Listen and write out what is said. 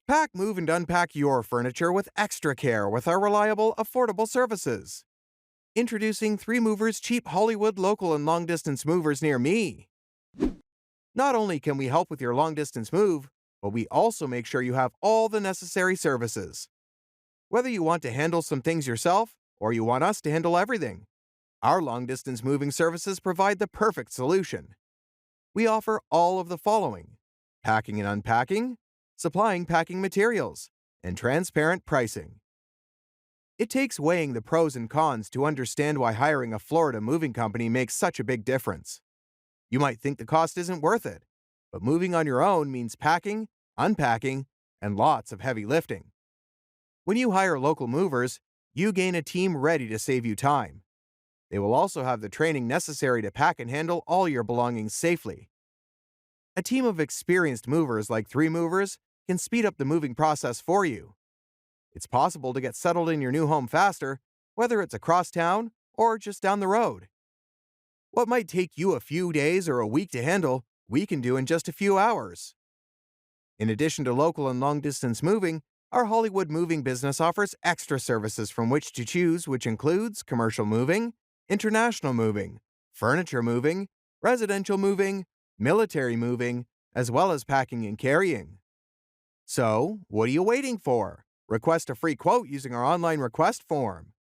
Pack, move, and unpack your furniture with extra care with our reliable, affordable services. Introducing 3 Movers cheap Hollywood local and long distance movers near me. Not only can we help with your long distance move, but we also make sure you have all the necessary services. Whether you want to handle some things yourself or you want us to handle everything, our long distance moving services provide the perfect solution. We offer all of the following: packing and unpacking, supplying packing materials, and transparent pricing. It takes weighing the pros and cons to understand why hiring a Florida moving company makes such a big difference. You might think the cost isn't worth it, but moving on your own means packing, unpacking, and lots of heavy lifting. When you hire local movers, you gain a team ready to save you time. They will also have the training necessary to pack and handle all your belongings safely. A team of experienced movers like 3 Movers can speed up the moving process for you. It's possible to get settled in your new home faster, whether it's across town or just down the road. What might take you a few days or a week to handle, we can do in just a few hours. In addition to local and long-distance moving, our Hollywood moving business offers extra services from which to choose, which includes commercial moving, international moving, furniture moving, residential moving, military moving, as well as packing and carrying. So, what are you waiting for? Request a free quote using our online request form.